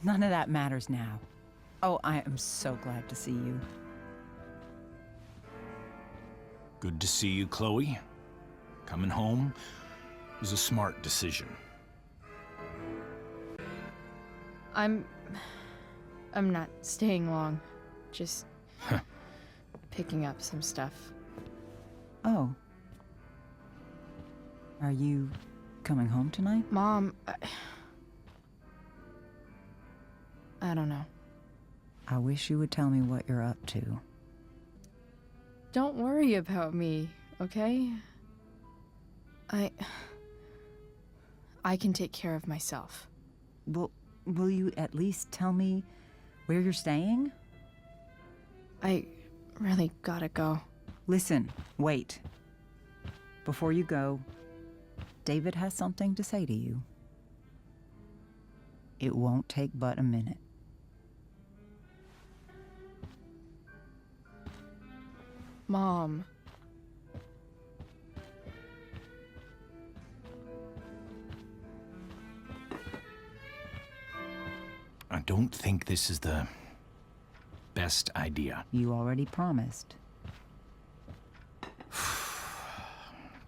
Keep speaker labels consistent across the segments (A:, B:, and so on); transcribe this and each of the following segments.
A: None of that matters now. Oh, I am so glad to see you.
B: Good to see you, Chloe. Coming home was a smart decision.
C: I'm not staying long. Just picking up some stuff.
A: Oh. Are you coming home tonight?
C: Mom, I don't know.
A: I wish you would tell me what you're up to.
C: Don't worry about me, okay? I can take care of myself.
A: Well, will you at least tell me where you're staying?
C: I really gotta go.
A: Listen, wait. Before you go, David has something to say to you. It won't take but a minute.
C: Mom.
B: I don't think this is the best idea.
A: You already promised.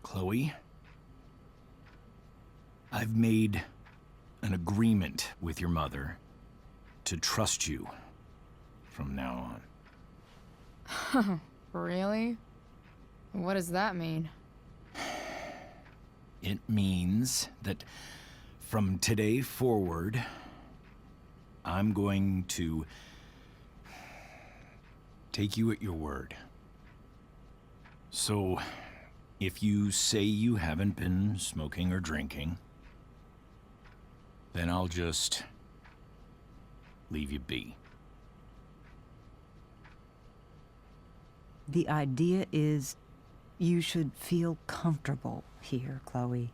B: Chloe, I've made an agreement with your mother to trust you from now on.
C: Really? What does that mean?
B: It means that from today forward, I'm going to take you at your word. So, if you say you haven't been smoking or drinking, then I'll just leave you be.
A: The idea is you should feel comfortable here, Chloe.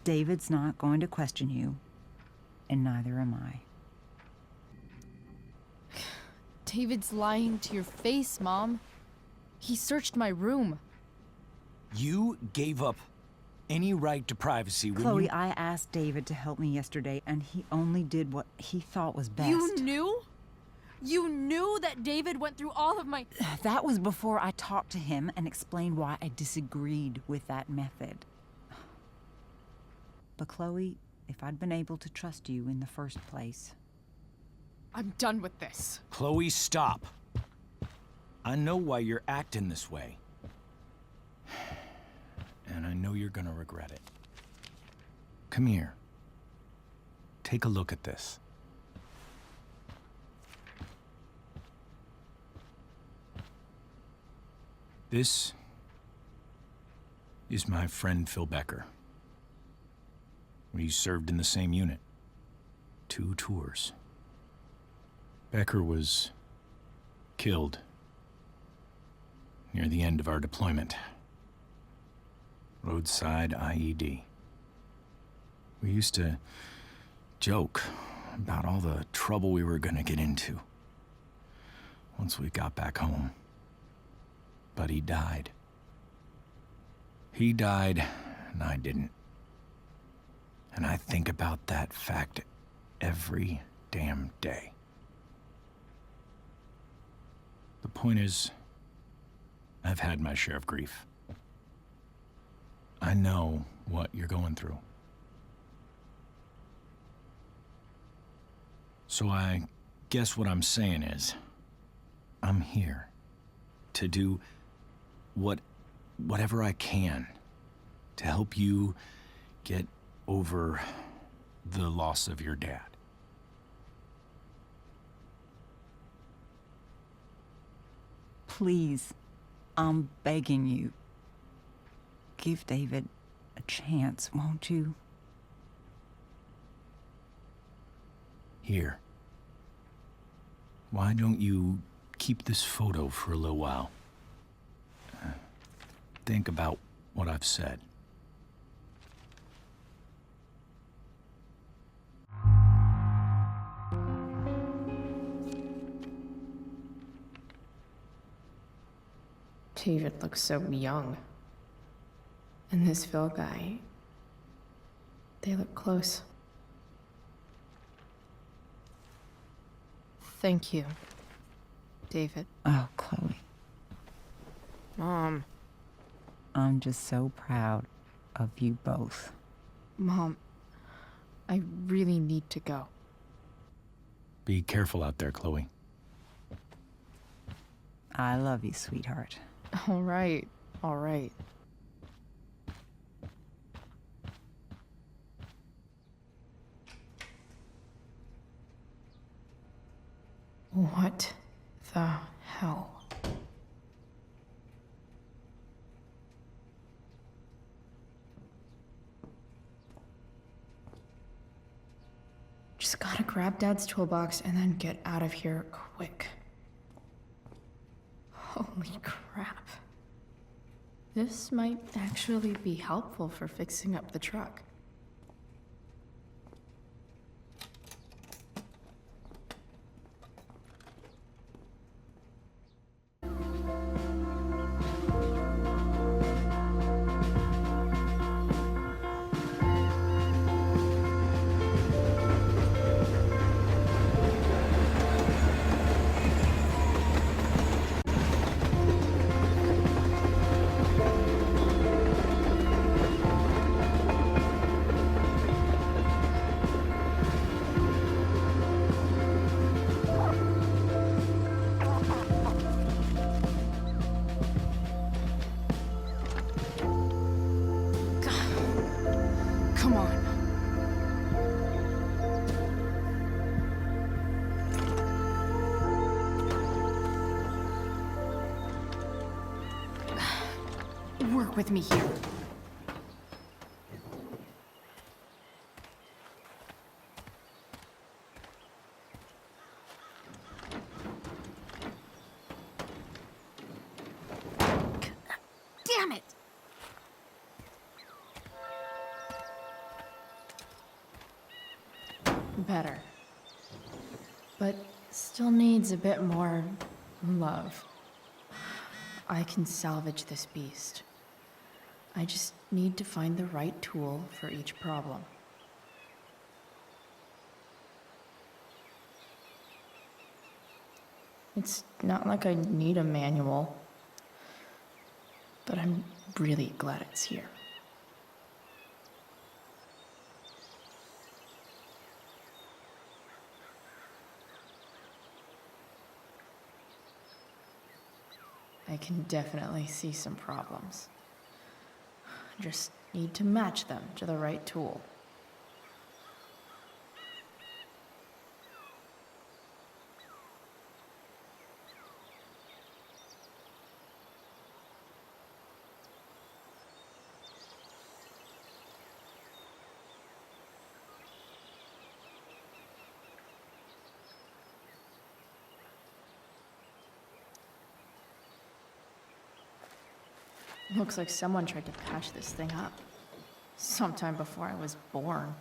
A: David's not going to question you, and neither am I.
C: David's lying to your face, Mom. He searched my room.
B: You gave up any right to privacy when
A: Chloe,
B: you...
A: I asked David to help me yesterday, and he only did what he thought was best.
C: You knew? You knew that David went through all of my...
A: That was before I talked to him and explained why I disagreed with that method. But Chloe, if I'd been able to trust you in the first place...
C: I'm done with this.
B: Chloe, stop. I know why you're acting this way. And I know you're gonna regret it. Come here. Take a look at this. This is my friend Phil Becker. We served in the same unit. 2 tours. Becker was killed near the end of our deployment. Roadside IED. We used to joke about all the trouble we were gonna get into once we got back home. But he died. He died, and I didn't. And I think about that fact every damn day. The point is, I've had my share of grief. I know what you're going through. So I guess what I'm saying is, I'm here to do whatever I can to help you get over the loss of your dad.
A: Please, I'm begging you. Give David a chance, won't you?
B: Here. Why don't you keep this photo for a little while? Think about what I've said.
C: David looks so young. And this Phil guy, they look close. Thank you, David.
A: Oh, Chloe,
C: Mom.
A: I'm just so proud of you both.
C: Mom, I really need to go.
B: Be careful out there, Chloe.
A: I love you, sweetheart.
C: All right, all right. What the hell? Just gotta grab Dad's toolbox and then get out of here quick. Holy crap. This might actually be helpful for fixing up the truck. Come on. Work with me here. Damn it! Better. But still needs a bit more love. I can salvage this beast. I just need to find the right tool for each problem. It's not like I need a manual, but I'm really glad it's here. I can definitely see some problems. Just need to match them to the right tool. Looks like someone tried to patch this thing up. Sometime before I was born.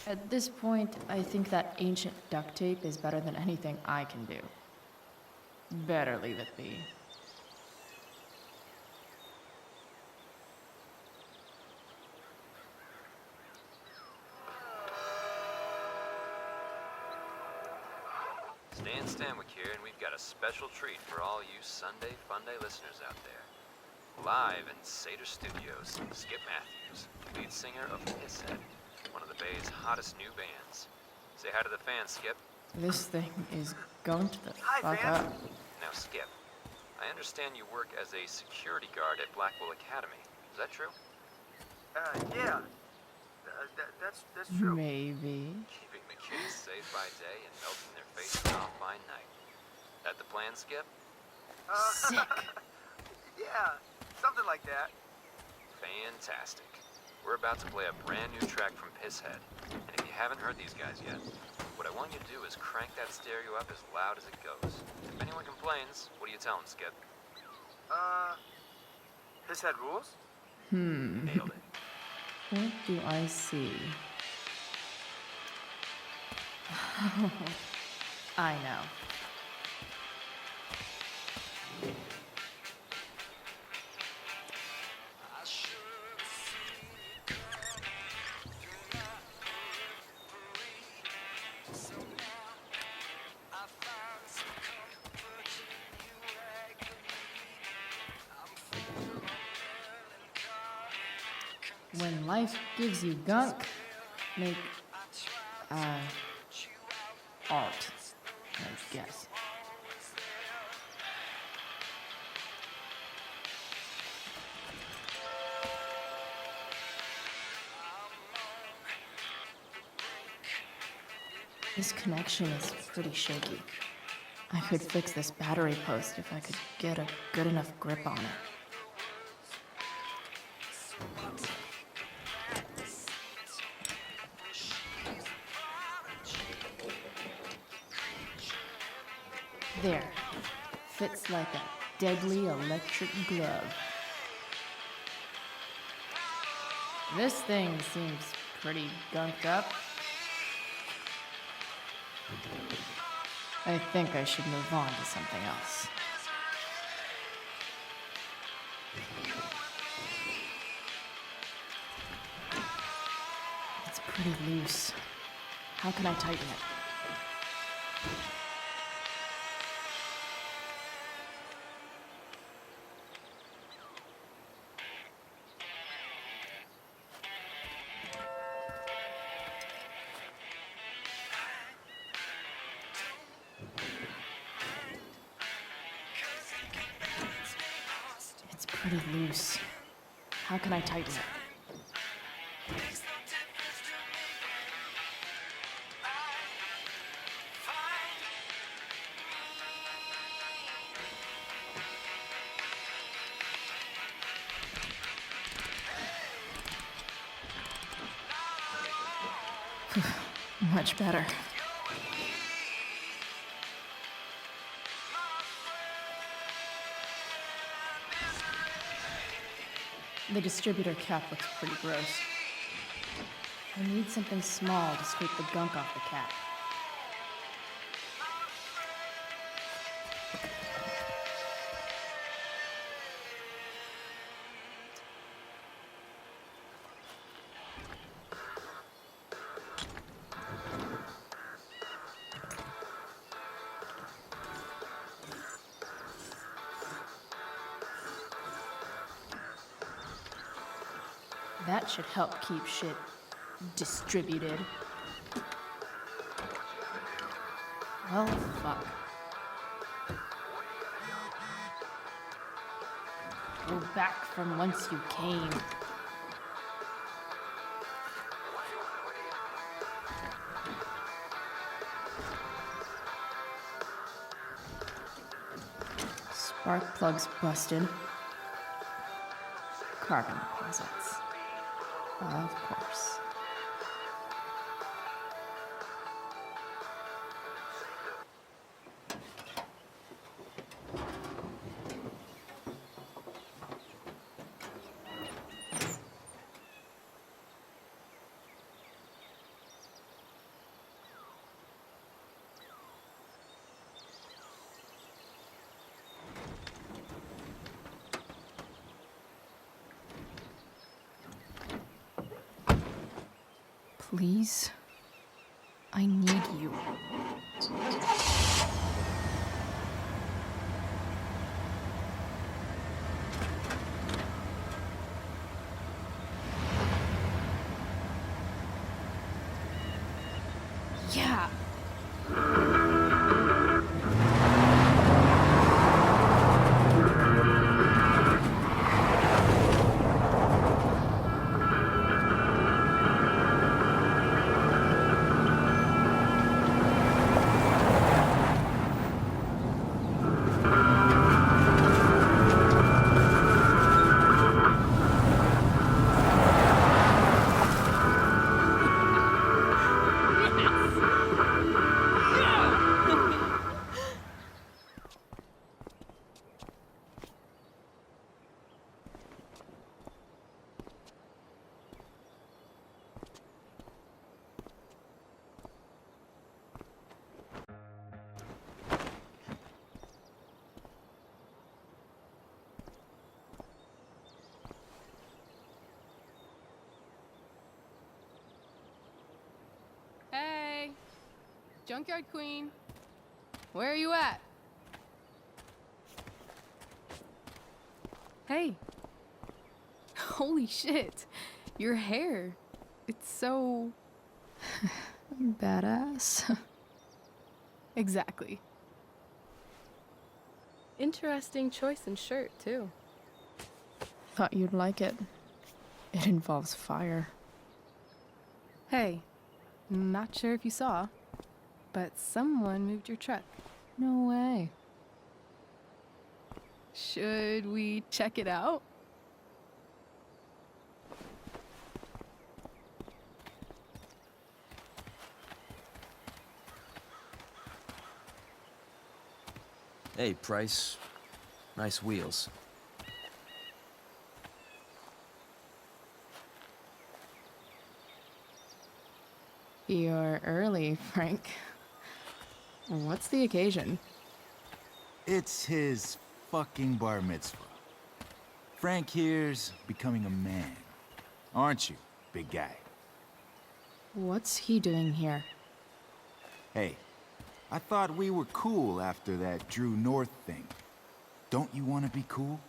C: At this point, I think that ancient duct tape is better than anything I can do. Better leave it be.
D: Stan Stanwyck here, and we've got a special treat for all you Sunday Funday listeners out there. Live in Seder Studios, Skip Matthews, lead singer of Pisshead, one of the Bay's hottest new bands. Say hi to the fans, Skip.
C: This thing is going to the
D: Hi,
C: fuck
D: fans.
C: up.
D: Now, Skip, I understand you work as a security guard at Blackwell Academy. Is that true?
E: Yeah. That's true.
C: Maybe.
D: Keeping the kids safe by day and melting their faces off by night. That the plan, Skip?
C: Sick.
E: Yeah, something like that.
D: Fantastic. We're about to play a brand new track from Pisshead. And if you haven't heard these guys yet, what I want you to do is crank that stereo up as loud as it goes. If anyone complains, what do you tell them, Skip?
E: Pisshead rules?
D: Nailed it.
C: What do I see? I know. when life gives you gunk, make, art, I guess. This connection is pretty shaky. I could fix this battery post if I could get a good enough grip on it. There. Fits like a deadly electric glove. This thing seems pretty gunked up. I think I should move on to something else. It's pretty loose. How can I tighten it? It's pretty loose. How can I tighten it? Much better. The distributor cap looks pretty gross. I need something small to scrape the gunk off the cap. That should help keep shit distributed. Well, fuck. Go back from whence you came. Spark plugs busted. Carbon deposits. Of course. Please, I need you. Yeah.
F: Hey, Junkyard Queen, where are you at? Hey. Holy shit. Your hair. It's so...
C: Badass.
F: Exactly. Interesting choice in shirt, too.
C: Thought you'd like it. It involves fire.
F: Hey, not sure if you saw, but someone moved your truck.
C: No way.
F: Should we check it out?
G: Hey, Price. Nice wheels.
C: You're early, Frank. What's the occasion?
H: It's his fucking bar mitzvah. Frank here's becoming a man. Aren't you, big guy?
C: What's he doing here?
H: Hey, I thought we were cool after that Drew North thing. Don't you want to be cool?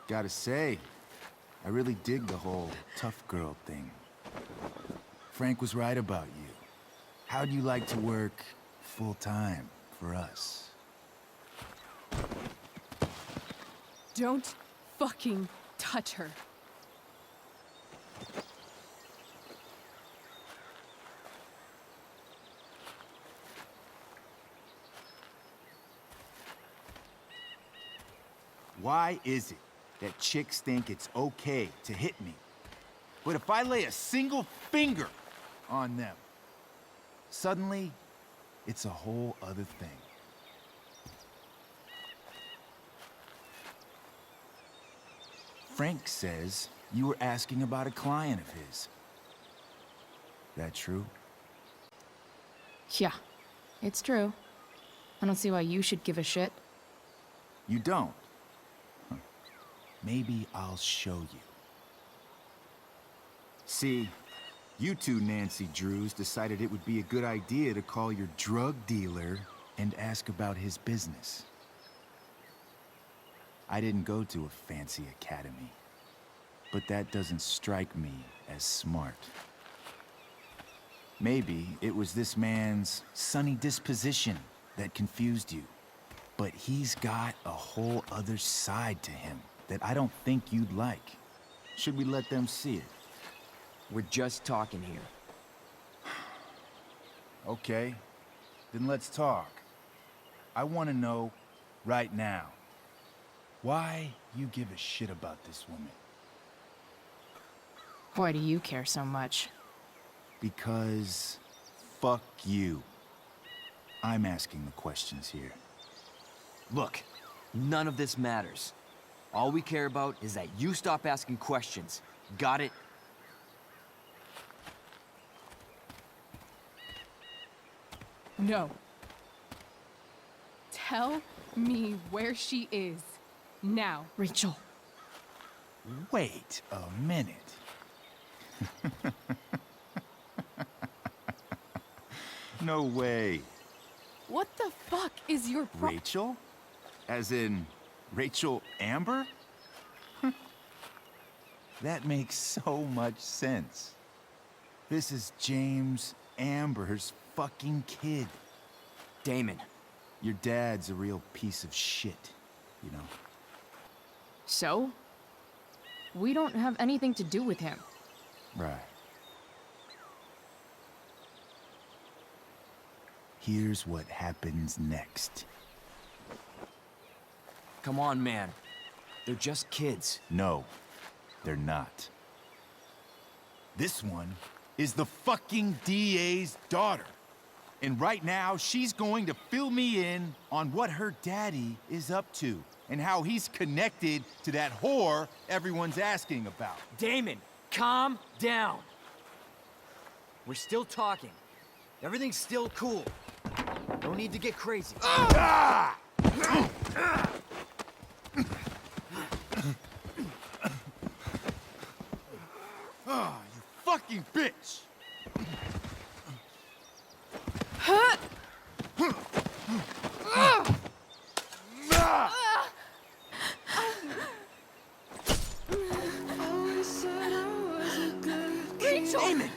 H: Gotta say, I really dig the whole tough girl thing. Frank was right about you. How'd you like to work full-time for us?
F: Don't fucking touch her.
H: Why is it that chicks think it's okay to hit me? But if I lay a single finger on them, suddenly, it's a whole other thing. Frank says you were asking about a client of his. That true?
C: Yeah, it's true. I don't see why you should give a shit.
H: You don't? Huh. Maybe I'll show you. See, you two Nancy Drews decided it would be a good idea to call your drug dealer and ask about his business. I didn't go to a fancy academy, but that doesn't strike me as smart. Maybe it was this man's sunny disposition that confused you, but he's got a whole other side to him that I don't think you'd like. Should we let them see it?
G: We're just talking here.
H: Okay, then let's talk. I want to know right now why you give a shit about this woman.
C: Why do you care so much?
H: Because fuck you. I'm asking the questions here.
G: Look, none of this matters. All we care about is that you stop asking questions. Got it?
F: No. Tell me where she is. Now.
C: Rachel.
H: Wait a minute. No way.
F: What the fuck is your
H: Rachel? As in, Rachel Amber? That makes so much sense. This is James Amber's fucking kid.
G: Damon.
H: Your dad's a real piece of shit, you know?
C: So? We don't have anything to do with him.
H: Right. Here's what happens next.
G: Come on, man. They're just kids.
H: No, they're not. This one is the fucking DA's daughter. And right now, she's going to fill me in on what her daddy is up to and how he's connected to that whore everyone's asking about.
G: Damon, calm down. We're still talking. Everything's still cool. No need to get crazy.
H: Ah! Oh, you fucking bitch!
G: Damon!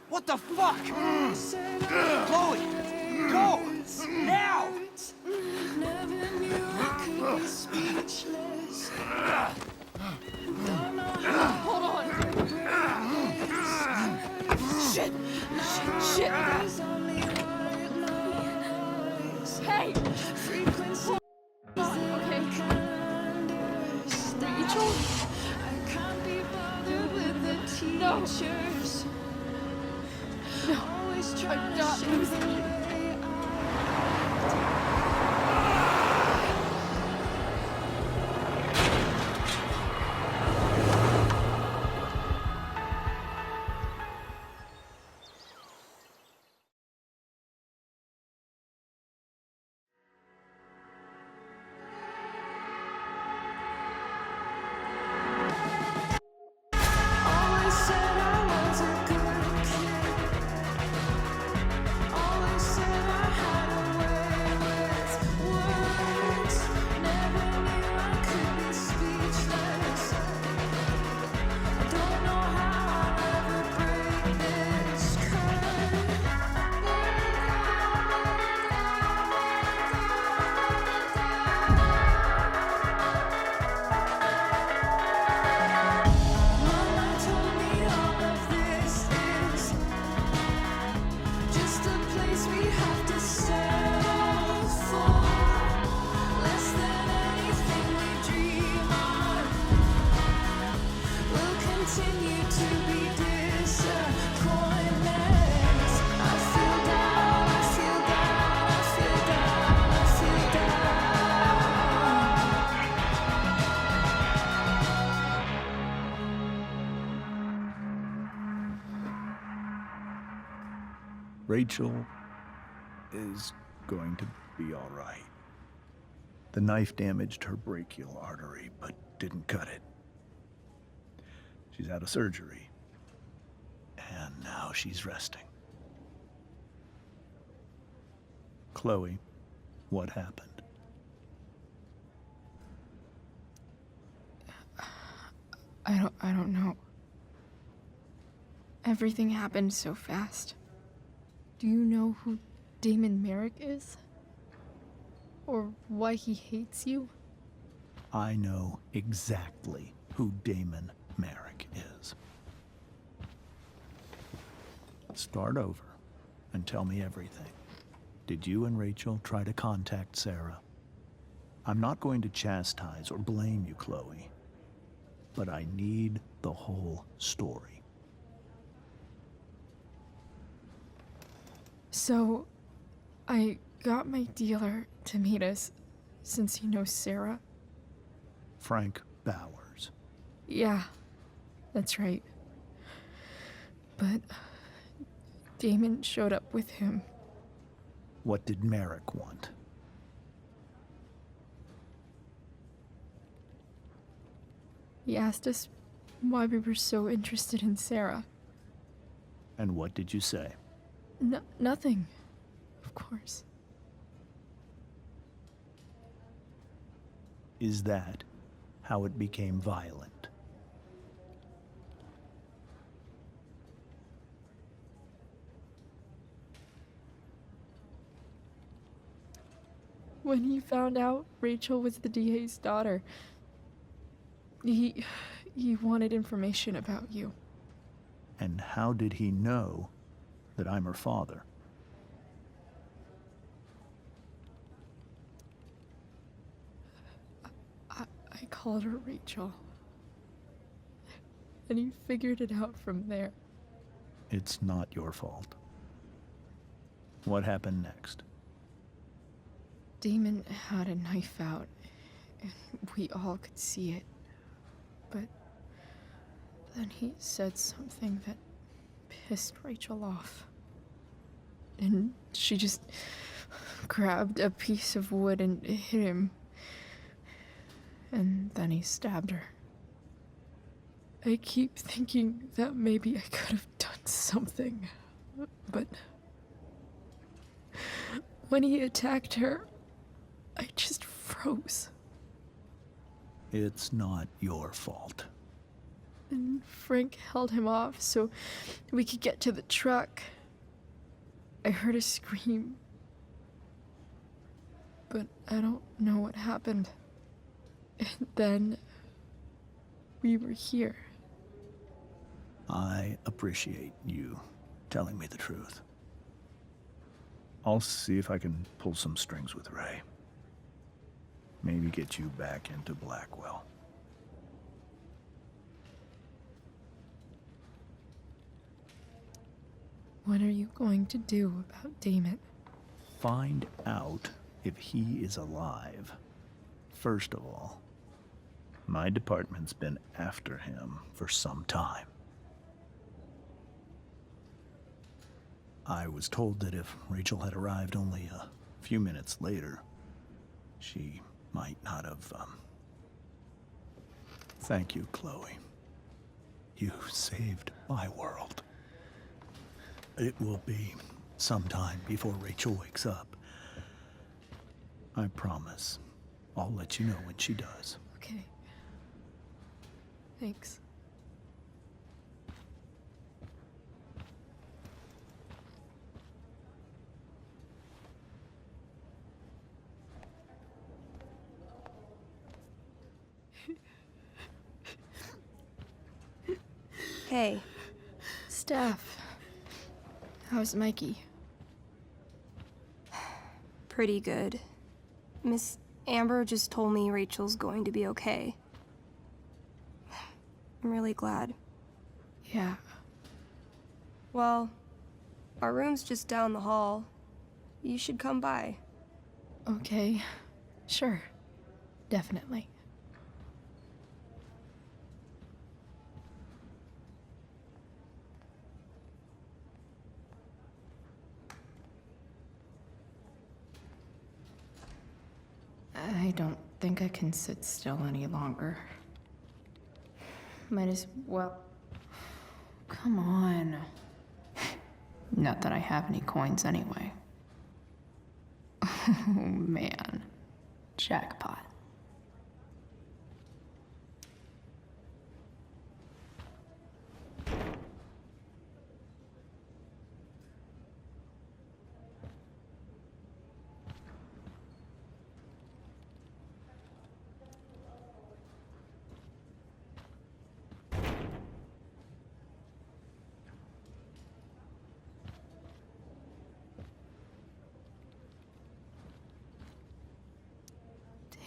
G: What the fuck? Chloe! Go! Now!
C: Hold on. Shit! Shit! Hey! Hold on, okay? Rachel? No! No, I'm not losing you.
I: Rachel is going to be all right. The knife damaged her brachial artery, but didn't cut it. She's had a surgery, and now she's resting. Chloe, what happened?
C: I don't know. Everything happened so fast. Do you know who Damon Merrick is? Or why he hates you?
I: I know exactly who Damon Merrick is. Start over and tell me everything. Did you and Rachel try to contact Sarah? I'm not going to chastise or blame you, Chloe, but I need the whole story.
C: So, I got my dealer to meet us, since he knows Sarah.
I: Frank Bowers.
C: Yeah, that's right. But Damon showed up with him.
I: What did Merrick want?
C: He asked us why we were so interested in Sarah.
I: And what did you say?
C: Nothing, of course.
I: Is that how it became violent?
C: When he found out Rachel was the DA's daughter, he wanted information about you.
I: And how did he know that I'm her father?
C: I called her Rachel. And he figured it out from there.
I: It's not your fault. What happened next?
C: Damon had a knife out, and we all could see it. But then he said something that pissed Rachel off. And she just grabbed a piece of wood and hit him. And then he stabbed her. I keep thinking that maybe I could have done something, but When he attacked her, I just froze.
I: It's not your fault.
C: And Frank held him off so we could get to the truck. I heard a scream, but I don't know what happened. And then we were here.
I: I appreciate you telling me the truth. I'll see if I can pull some strings with Ray. Maybe get you back into Blackwell.
C: What are you going to do about Damon?
I: Find out if he is alive. First of all, my department's been after him for some time. I was told that if Rachel had arrived only a few minutes later, she might not have, Thank you, Chloe. You saved my world. It will be some time before Rachel wakes up. I promise. I'll let you know when she does.
C: Okay. Thanks.
J: Hey.
C: Steph. How's Mikey?
J: Pretty good. Miss Amber just told me Rachel's going to be okay. I'm really glad.
C: Yeah.
J: Well, our room's just down the hall. You should come by.
C: Okay. Sure. Definitely. I don't think I can sit still any longer. Might as well... Come on. Not that I have any coins anyway. Oh, man. Jackpot.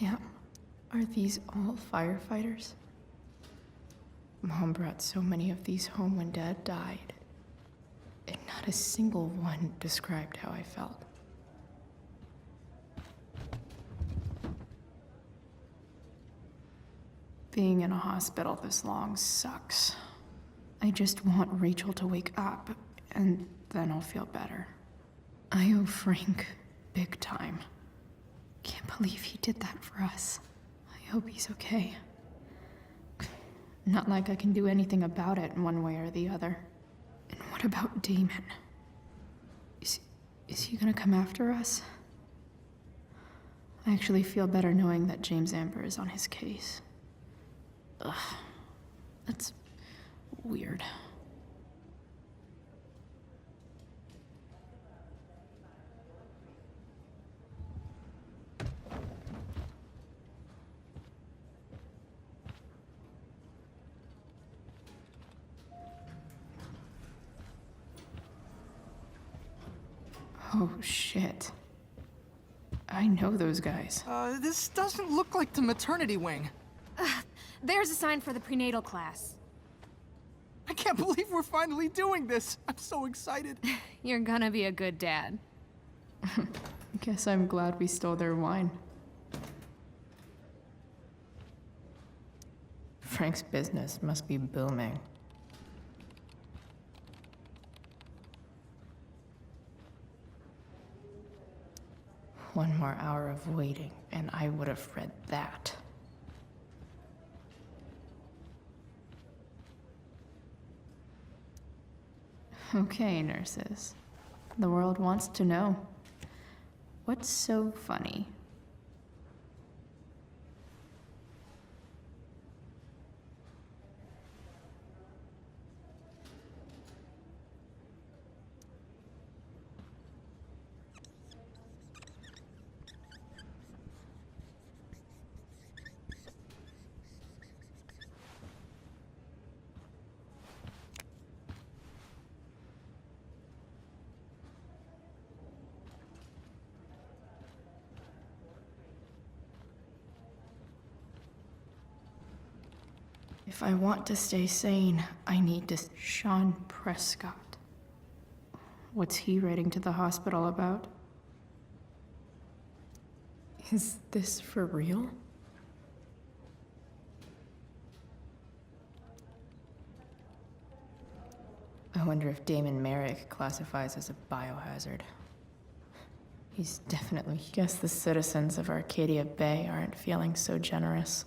C: Damn, are these all firefighters? Mom brought so many of these home when Dad died, and not a single one described how I felt. Being in a hospital this long sucks. I just want Rachel to wake up, and then I'll feel better. I owe Frank big time. Can't believe he did that for us. I hope he's okay. Not like I can do anything about it in one way or the other. And what about Damon? Is he gonna come after us? I actually feel better knowing that James Amber is on his case. Ugh. That's weird. Oh, shit. I know those guys.
K: This doesn't look like the maternity wing.
L: There's a sign for the prenatal class.
K: I can't believe we're finally doing this. I'm so excited.
L: You're gonna be a good dad.
C: Guess I'm glad we stole their wine. Frank's business must be booming. One more hour of waiting, and I would have read that. Okay, nurses. The world wants to know. What's so funny? If I want to stay sane, I need to... Sean Prescott. What's he writing to the hospital about? Is this for real? I wonder if Damon Merrick classifies as a biohazard. He's definitely... Guess the citizens of Arcadia Bay aren't feeling so generous.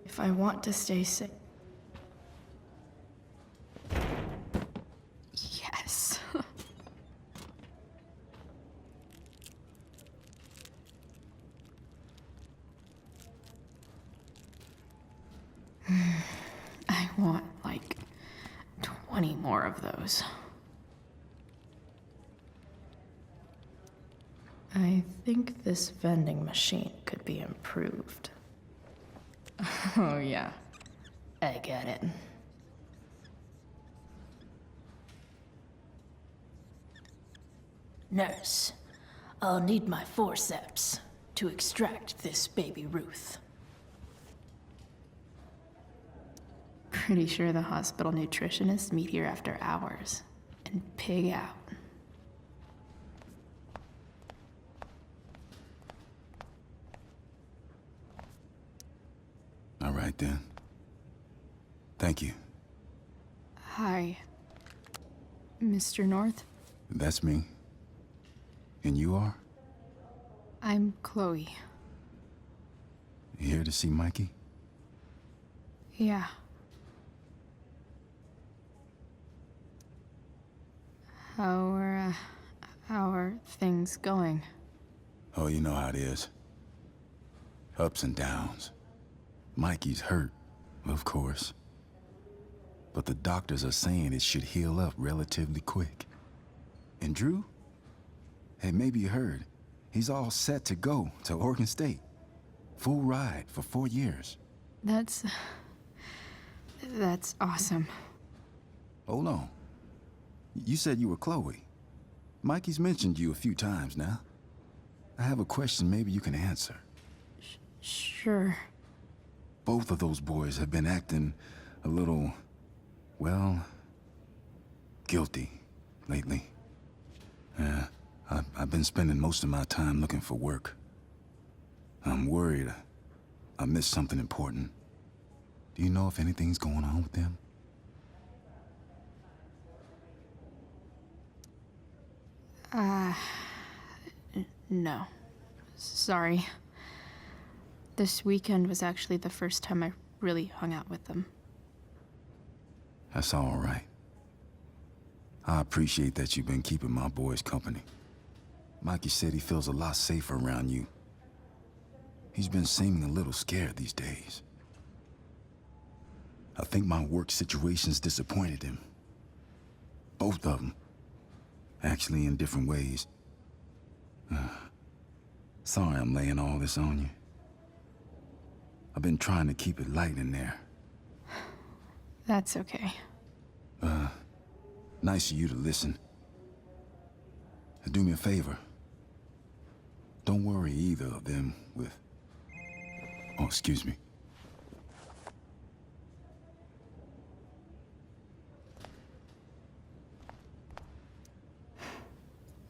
C: If I want to stay safe... Yes. I want, like, 20 more of those. I think this vending machine could be improved. Oh, yeah. I get it. Nurse, I'll need my forceps to extract this baby Ruth. Pretty sure the hospital nutritionists meet here after hours and pig out.
H: All right, then. Thank you.
C: Hi, Mr. North.
H: That's me. And you are?
C: I'm Chloe.
H: You here to see Mikey?
C: Yeah. How are things going?
H: Oh, you know how it is. Ups and downs. Mikey's hurt, of course. But the doctors are saying it should heal up relatively quick. And Drew? Hey, maybe you heard. He's all set to go to Oregon State. Full ride for 4 years.
C: That's awesome.
H: Hold on. You said you were Chloe. Mikey's mentioned you a few times now. I have a question maybe you can answer.
C: Sure.
H: Both of those boys have been acting a little, well, guilty lately. Yeah, I've been spending most of my time looking for work. I'm worried I missed something important. Do you know if anything's going on with them?
C: No. Sorry. This weekend was actually the first time I really hung out with them.
H: That's all right. I appreciate that you've been keeping my boys company. Mikey said he feels a lot safer around you. He's been seeming a little scared these days. I think my work situation's disappointed him. Both of them. Actually, in different ways. Sorry I'm laying all this on you. I've been trying to keep it light in there.
C: That's okay.
H: Nice of you to listen. Do me a favor. Don't worry either of them with... Oh, excuse me.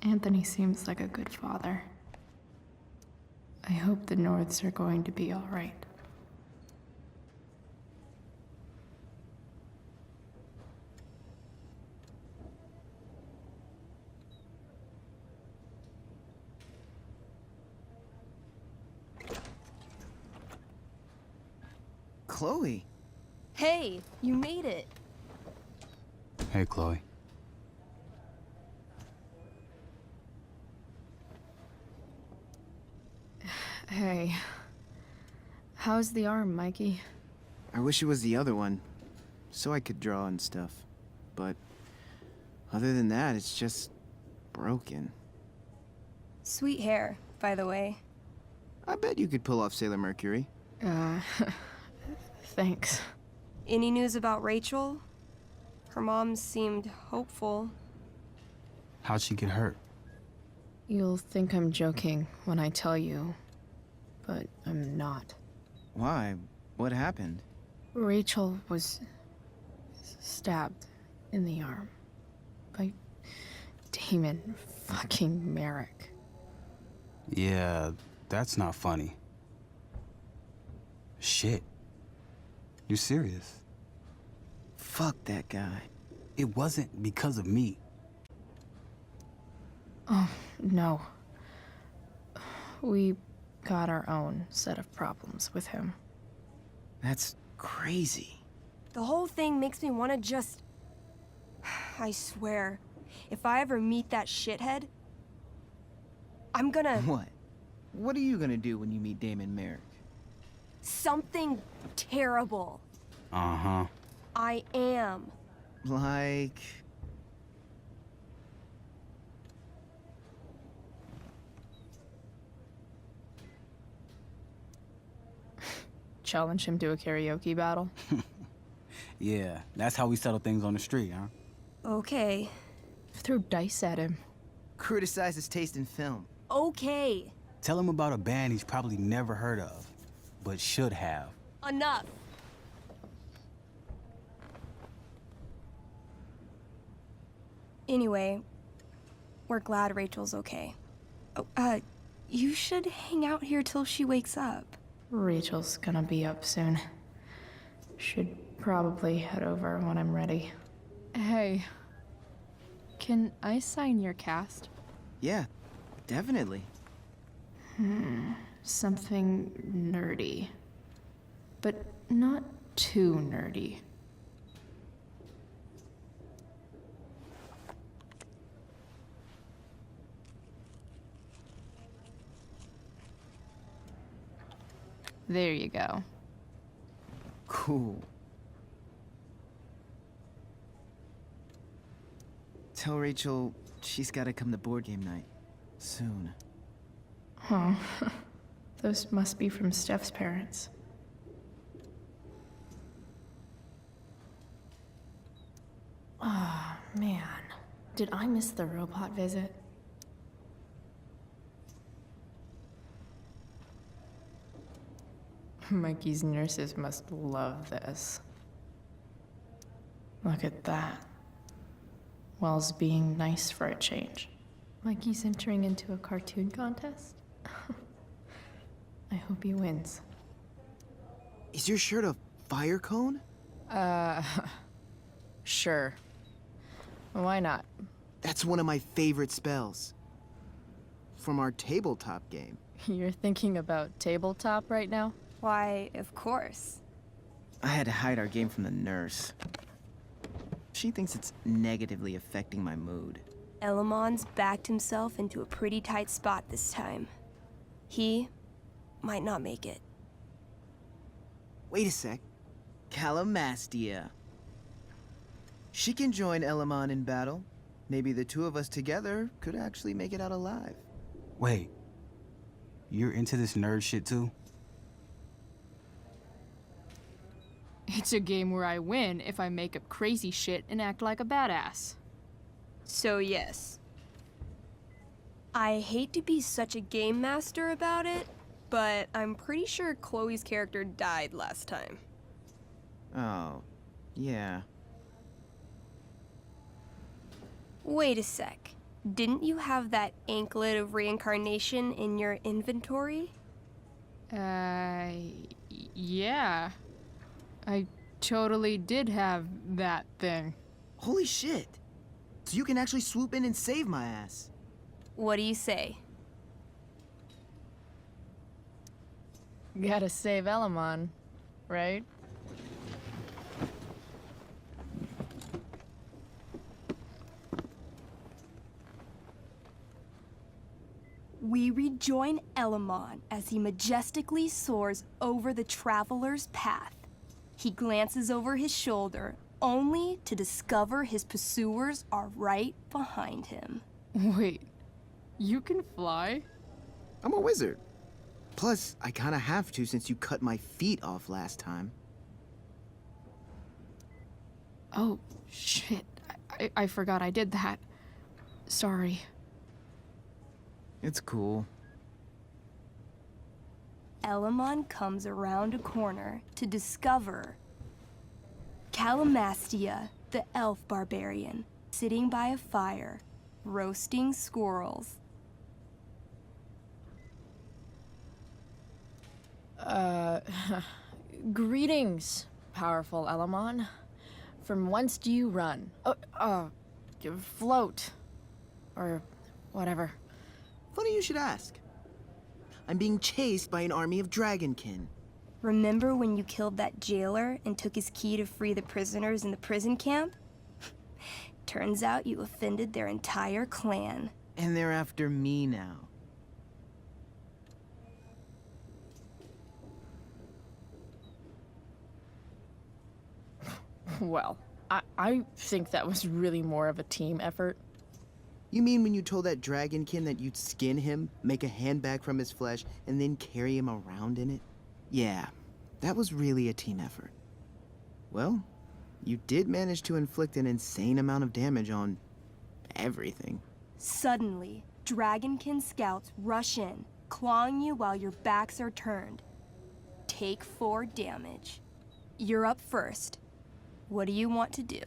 C: Anthony seems like a good father. I hope the Norths are going to be all right.
K: Chloe.
J: Hey, you made it.
B: Hey, Chloe.
C: Hey. How's the arm, Mikey?
K: I wish it was the other one, so I could draw and stuff. But other than that, it's just broken.
J: Sweet hair, by the way.
K: I bet you could pull off Sailor Mercury.
C: Thanks.
J: Any news about Rachel? Her mom seemed hopeful.
B: How'd she get hurt?
C: You'll think I'm joking when I tell you, but I'm not.
K: Why? What happened?
C: Rachel was stabbed in the arm by Damon fucking Merrick.
B: Yeah, that's not funny. Shit. You serious?
K: Fuck that guy.
B: It wasn't because of me.
C: Oh, no. We got our own set of problems with him.
K: That's crazy.
J: The whole thing makes me want to just... I swear, if I ever meet that shithead, I'm gonna...
K: What? What are you gonna do when you meet Damon Merrick?
J: Something terrible.
B: Uh-huh.
J: I am.
K: Like...
C: Challenge him to a karaoke battle?
B: Yeah, that's how we settle things on the street, huh?
J: Okay.
C: Throw dice at him.
K: Criticize his taste in film.
J: Okay.
B: Tell him about a band he's probably never heard of, but should have.
J: Enough. Anyway, we're glad Rachel's okay. Oh, you should hang out here till she wakes up.
C: Rachel's gonna be up soon. Should probably head over when I'm ready.
F: Hey, can I sign your cast?
K: Yeah, definitely.
C: Something nerdy. But not too nerdy.
F: There you go.
K: Cool. Tell Rachel she's gotta come to board game night. Soon.
C: Huh. Those must be from Steph's parents. Ah, man. Did I miss the robot visit? Mikey's nurses must love this. Look at that. Wells being nice for a change. Mikey's entering into a cartoon contest? I hope he wins.
K: Is your shirt a fire cone?
C: Sure. Why not?
K: That's one of my favorite spells. From our tabletop game.
C: You're thinking about tabletop right now?
J: Why, of course.
K: I had to hide our game from the nurse. She thinks it's negatively affecting my mood.
J: Elamon's backed himself into a pretty tight spot this time. He might not make it.
K: Wait a sec. Calamastia. She can join Elamon in battle. Maybe the two of us together could actually make it out alive.
B: Wait. You're into this nerd shit too?
F: It's a game where I win if I make up crazy shit and act like a badass.
J: So yes. I hate to be such a game master about it, but I'm pretty sure Chloe's character died last time.
K: Oh, yeah.
J: Wait a sec. Didn't you have that anklet of reincarnation in your inventory?
F: Yeah. I totally did have that thing.
K: Holy shit. So you can actually swoop in and save my ass.
J: What do you say?
C: Gotta save Elamon, right?
J: We rejoin Elamon as he majestically soars over the traveler's path. He glances over his shoulder, only to discover his pursuers are right behind him.
F: Wait, you can fly?
K: I'm a wizard. Plus, I kinda have to since you cut my feet off last time.
C: Oh, shit. I forgot I did that. Sorry.
K: It's cool.
J: Elamon comes around a corner to discover Calamastia, the elf barbarian, sitting by a fire, roasting squirrels.
C: Greetings, powerful Elamon. From whence do you run? Float. Or whatever.
K: Funny you should ask. I'm being chased by an army of dragonkin.
J: Remember when you killed that jailer and took his key to free the prisoners in the prison camp? Turns out you offended their entire clan.
K: And they're after me now.
C: Well, I think that was really more of a team effort.
K: You mean when you told that dragonkin that you'd skin him, make a handbag from his flesh, and then carry him around in it? Yeah, that was really a team effort. Well, you did manage to inflict an insane amount of damage on everything.
J: Suddenly, dragonkin scouts rush in, clawing you while your backs are turned. Take 4 damage. You're up first. What do you want to do?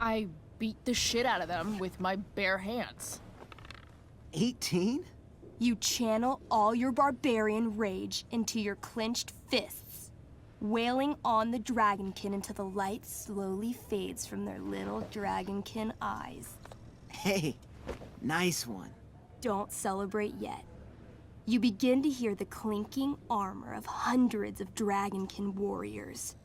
C: I beat the shit out of them with my bare hands.
K: 18?
J: You channel all your barbarian rage into your clenched fists, wailing on the dragonkin until the light slowly fades from their little dragonkin eyes.
K: Hey, nice one.
J: Don't celebrate yet. You begin to hear the clinking armor of hundreds of dragonkin warriors.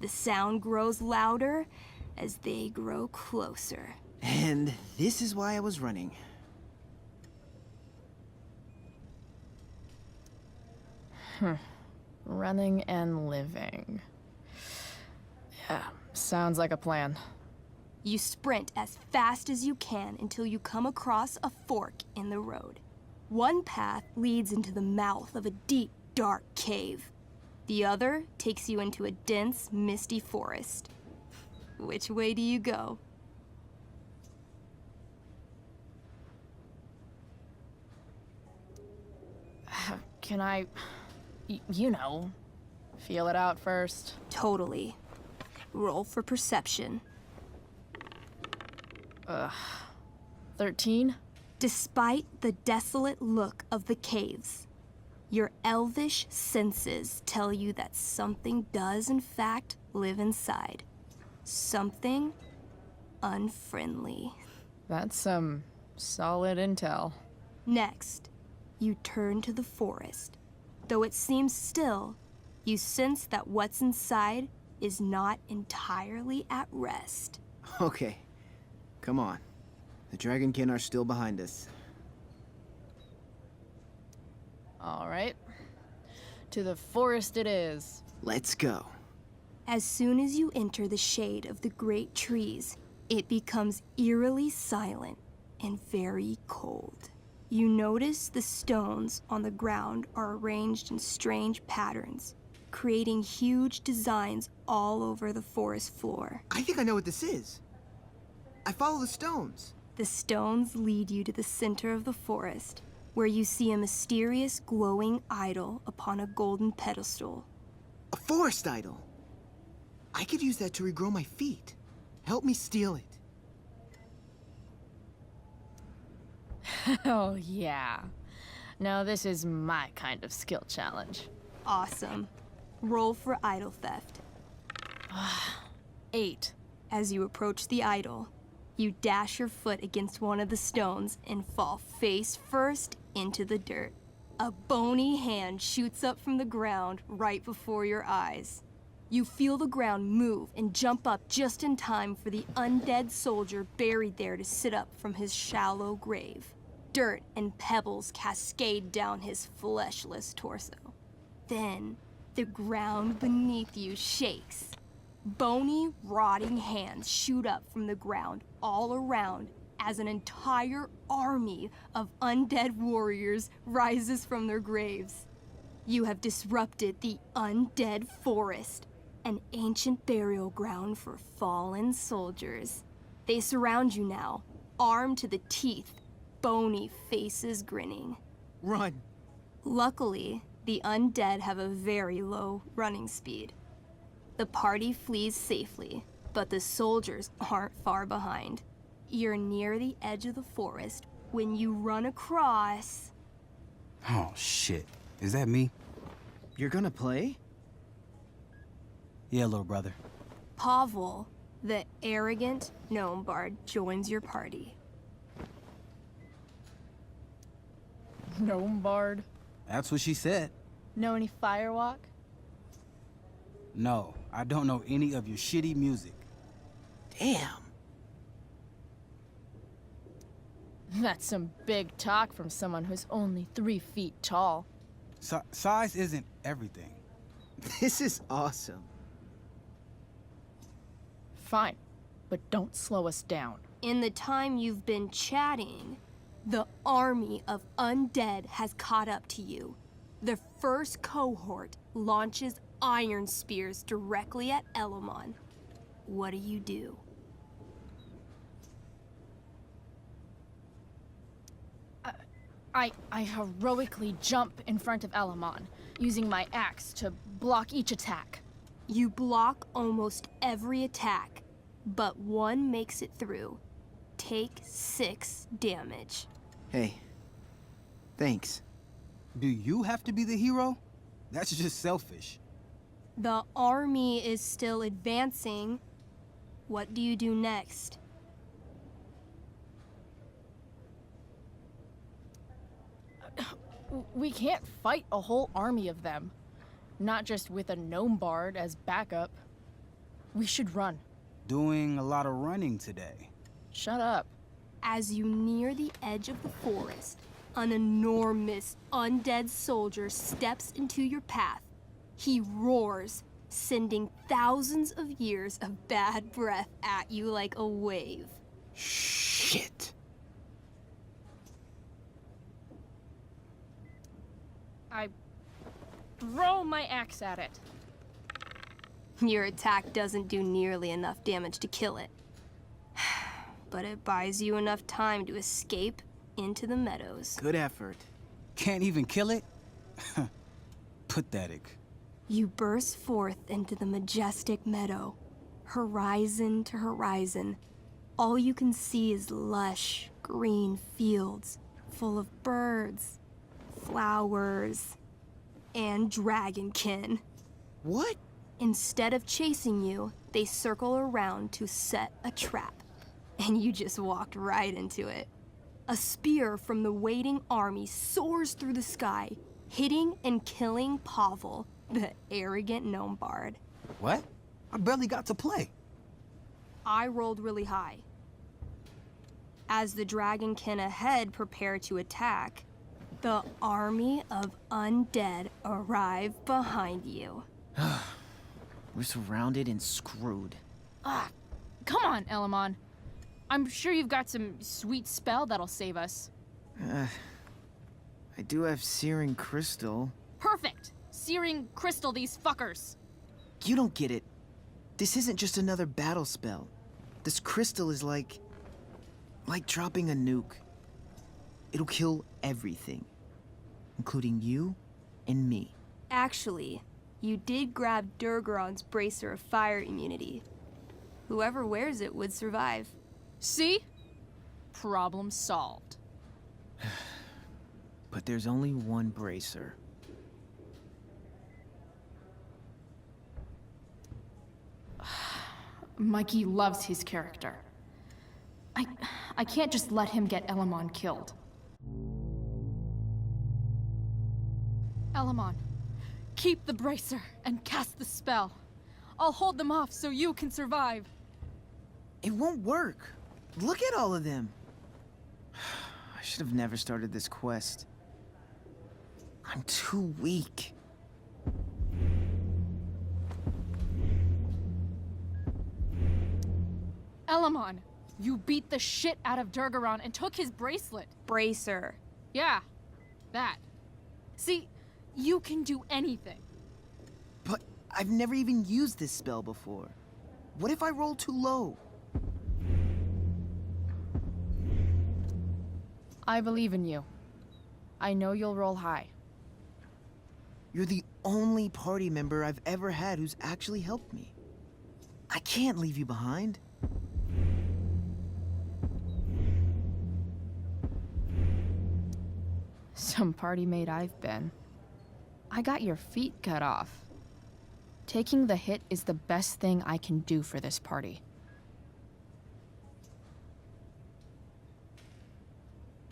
J: The sound grows louder as they grow closer.
K: And this is why I was running.
C: Running and living. Yeah, sounds like a plan.
J: You sprint as fast as you can until you come across a fork in the road. One path leads into the mouth of a deep, dark cave. The other takes you into a dense, misty forest. Which way do you go?
C: Can I, you know, feel it out first?
J: Totally. Roll for perception.
C: 13?
J: Despite the desolate look of the caves, your elvish senses tell you that something does in fact live inside. Something unfriendly.
C: That's some solid intel.
J: Next, you turn to the forest. Though it seems still, you sense that what's inside is not entirely at rest.
K: Okay, come on. The dragonkin are still behind us.
C: All right. To the forest it is.
K: Let's go.
J: As soon as you enter the shade of the great trees, it becomes eerily silent and very cold. You notice the stones on the ground are arranged in strange patterns, creating huge designs all over the forest floor.
K: I think I know what this is. I follow the stones.
J: The stones lead you to the center of the forest, where you see a mysterious glowing idol upon a golden pedestal.
K: A forest idol. I could use that to regrow my feet. Help me steal it.
C: Oh, yeah. Now this is my kind of skill challenge.
J: Awesome. Roll for idol theft.
C: 8.
J: As you approach the idol, You dash your foot against one of the stones and fall face first into the dirt. A bony hand shoots up from the ground right before your eyes. You feel the ground move and jump up just in time for the undead soldier buried there to sit up from his shallow grave. Dirt and pebbles cascade down his fleshless torso. Then, the ground beneath you shakes. Bony, rotting hands shoot up from the ground all around as an entire army of undead warriors rises from their graves. You have disrupted the undead forest, an ancient burial ground for fallen soldiers. They surround you now, armed to the teeth, bony faces grinning.
K: Run!
J: Luckily, the undead have a very low running speed. The party flees safely, but the soldiers aren't far behind. You're near the edge of the forest when you run across...
M: Oh, shit. Is that me?
K: You're gonna play?
M: Yeah, little brother.
J: Pavel, the arrogant gnome bard, joins your party.
F: Gnome bard.
M: That's what she said.
F: Know any firewalk?
M: No, I don't know any of your shitty music.
K: Damn.
F: That's some big talk from someone who's only 3 feet tall.
M: Size isn't everything.
K: This is awesome.
F: Fine, but don't slow us down.
J: In the time you've been chatting, the army of undead has caught up to you. The first cohort launches iron spears directly at Elamon. What do?
F: I heroically jump in front of Elamon, using my axe to block each attack.
J: You block almost every attack, but one makes it through. Take 6 damage.
K: Hey, thanks.
M: Do you have to be the hero? That's just selfish.
J: The army is still advancing. What do you do next?
F: We can't fight a whole army of them. Not just with a gnome bard as backup. We should run.
M: Doing a lot of running today.
F: Shut up.
J: As you near the edge of the forest, an enormous undead soldier steps into your path. He roars, sending thousands of years of bad breath at you like a wave.
K: Shit.
F: I throw my axe at it.
J: Your attack doesn't do nearly enough damage to kill it. But it buys you enough time to escape into the meadows.
K: Good effort.
M: Can't even kill it? Pathetic.
J: You burst forth into the majestic meadow, horizon to horizon. All you can see is lush, green fields full of birds, flowers, and dragonkin.
K: What?
J: Instead of chasing you, they circle around to set a trap. And you just walked right into it. A spear from the waiting army soars through the sky, hitting and killing Pavel, the arrogant gnome bard.
M: What? I barely got to play.
J: I rolled really high. As the dragonkin ahead prepare to attack, the army of undead arrive behind you.
K: We're surrounded and screwed.
F: Come on, Elamon. I'm sure you've got some sweet spell that'll save us.
K: I do have searing crystal.
F: Perfect! Searing crystal these fuckers.
K: You don't get it. This isn't just another battle spell. This crystal is like dropping a nuke. It'll kill everything, including you and me.
J: Actually, you did grab Durgaron's bracer of fire immunity. Whoever wears it would survive.
F: See? Problem solved.
K: But there's only one bracer.
F: Mikey loves his character. I can't just let him get Elamon killed. Elamon, keep the bracer and cast the spell. I'll hold them off so you can survive.
K: It won't work. Look at all of them. I should have never started this quest. I'm too weak.
F: Elamon, you beat the shit out of Durgaron and took his bracelet.
J: Bracer.
F: Yeah, that. See, you can do anything.
K: But I've never even used this spell before. What if I roll too low?
F: I believe in you. I know you'll roll high.
K: You're the only party member I've ever had who's actually helped me. I can't leave you behind.
F: Some party mate I've been. I got your feet cut off. Taking the hit is the best thing I can do for this party.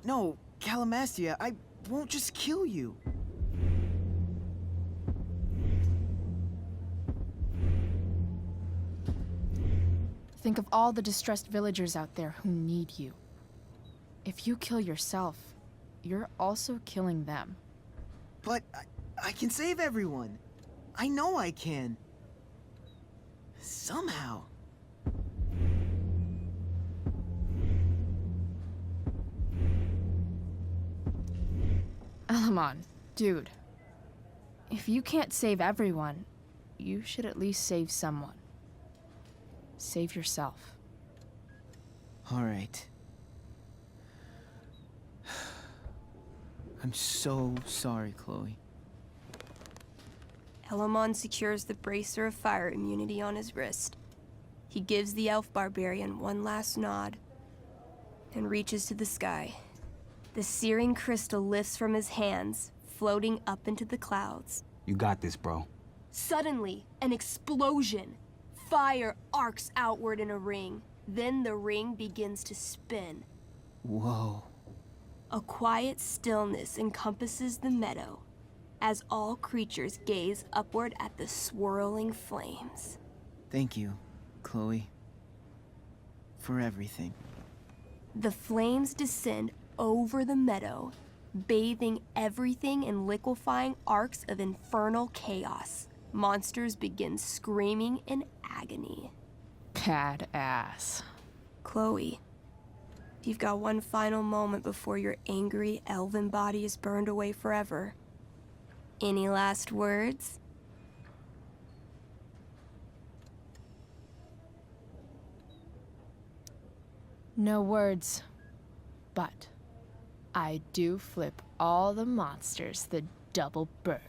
K: No, Calamastia, I won't just kill you.
F: Think of all the distressed villagers out there who need you. If you kill yourself, you're also killing them.
K: But I can save everyone. I know I can. Somehow.
F: Elamon, dude. If you can't save everyone, you should at least save someone. Save yourself.
K: All right. I'm so sorry, Chloe.
J: Elamon secures the bracer of fire immunity on his wrist. He gives the elf barbarian one last nod and reaches to the sky. The searing crystal lifts from his hands, floating up into the clouds.
M: You got this, bro.
J: Suddenly, an explosion. Fire arcs outward in a ring. Then the ring begins to spin.
K: Whoa.
J: A quiet stillness encompasses the meadow as all creatures gaze upward at the swirling flames.
K: Thank you, Chloe, for everything.
J: The flames descend over the meadow, bathing everything in liquefying arcs of infernal chaos. Monsters begin screaming in agony.
F: Badass.
J: Chloe, you've got one final moment before your angry elven body is burned away forever. Any last words?
F: No words, but I do flip all the monsters the double bird.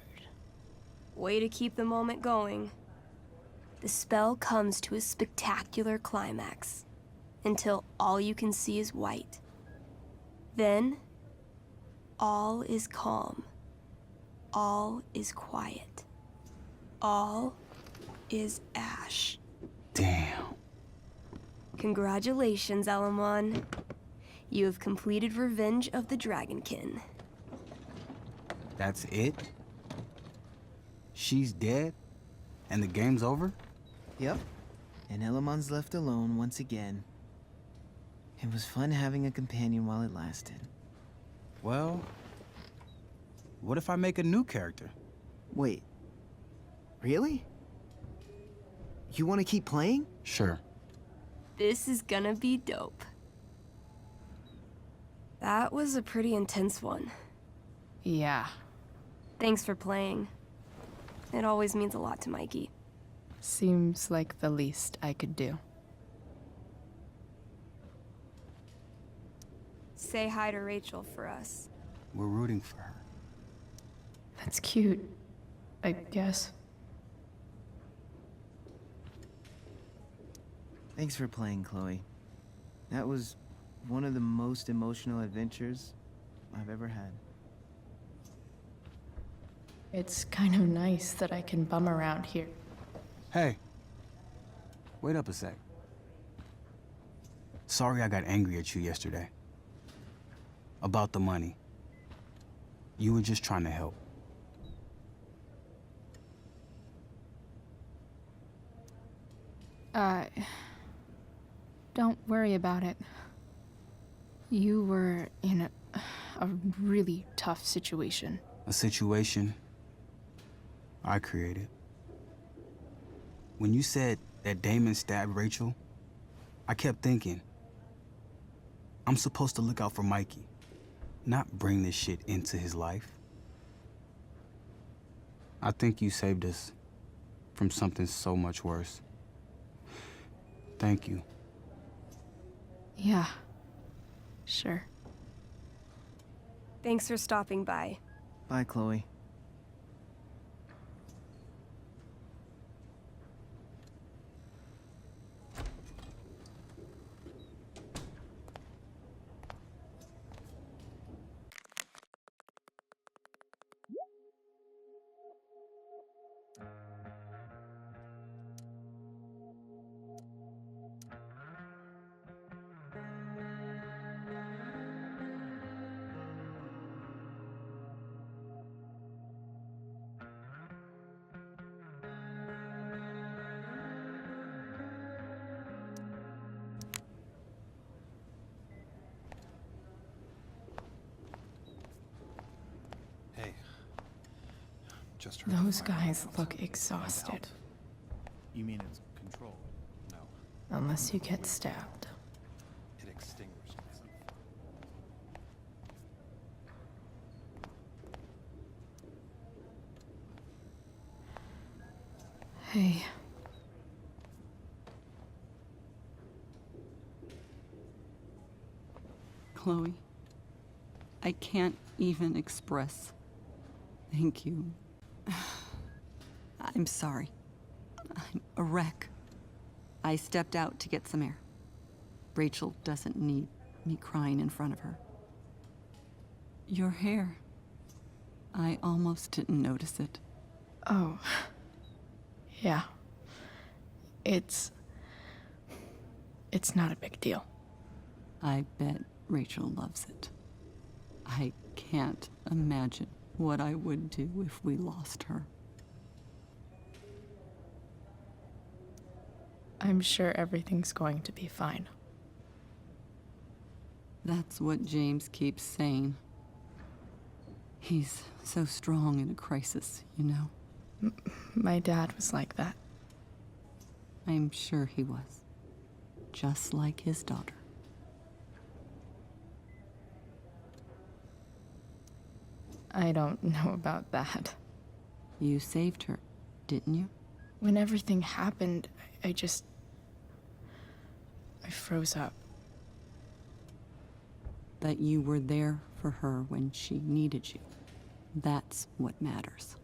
J: Way to keep the moment going. The spell comes to a spectacular climax, until all you can see is white. Then, all is calm. All is quiet. All is ash.
M: Damn.
J: Congratulations, Elamon. You have completed Revenge of the Dragonkin.
M: That's it? She's dead? And the game's over?
K: Yep. And Elamon's left alone once again. It was fun having a companion while it lasted.
M: Well, what if I make a new character?
K: Wait. Really? You want to keep playing?
M: Sure.
J: This is gonna be dope. That was a pretty intense one.
F: Yeah.
J: Thanks for playing. It always means a lot to Mikey.
F: Seems like the least I could do.
J: Say hi to Rachel for us.
M: We're rooting for her.
F: That's cute, I guess.
K: Thanks for playing, Chloe. That was one of the most emotional adventures I've ever had.
F: It's kind of nice that I can bum around here.
M: Hey, wait up a sec. Sorry I got angry at you yesterday. About the money. You were just trying to help.
F: Don't worry about it. You were in a really tough situation.
M: A situation I created. When you said that Damon stabbed Rachel, I kept thinking, I'm supposed to look out for Mikey, not bring this shit into his life. I think you saved us from something so much worse. Thank you.
F: Yeah, sure.
J: Thanks for stopping by.
K: Bye, Chloe.
B: Just
C: Those guys look exhausted.
I: You mean it's controlled?
B: No,
C: Unless you get stabbed.
B: it extinguished itself.
C: Hey.
N: Chloe, I can't even express thank you. I'm sorry. I'm a wreck. I stepped out to get some air. Rachel doesn't need me crying in front of her. Your hair. I almost didn't notice it.
C: Oh. Yeah. It's not a big deal.
N: I bet Rachel loves it. I can't imagine what I would do if we lost her.
C: I'm sure everything's going to be fine.
N: That's what James keeps saying. He's so strong in a crisis, you know?
C: My dad was like that.
N: I'm sure he was. Just like his daughter.
C: I don't know about that.
N: You saved her, didn't you?
C: When everything happened, I froze up.
N: That you were there for her when she needed you. That's what matters.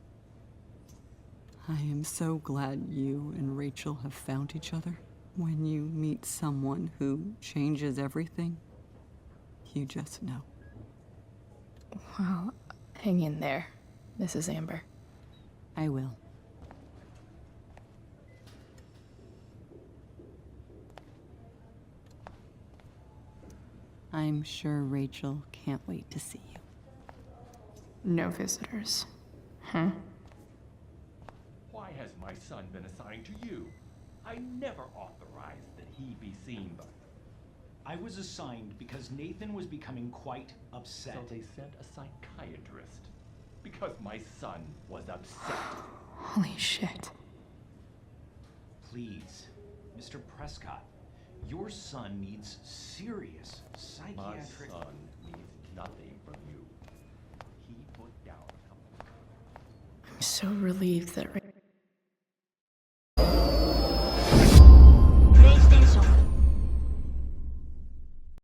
N: I am so glad you and Rachel have found each other. When you meet someone who changes everything, you just know.
C: Well, hang in there, Mrs. Amber.
N: I will. I'm sure Rachel can't wait to see you.
C: No visitors. Huh?
O: Why has my son been assigned to you? I never authorized that he be seen by them.
P: I was assigned because Nathan was becoming quite upset.
O: So they sent a psychiatrist. Because my son was upset.
C: Holy shit.
P: Please, Mr. Prescott, your son needs serious psychiatric...
O: My son needs nothing from you. He put down...
C: I'm so relieved that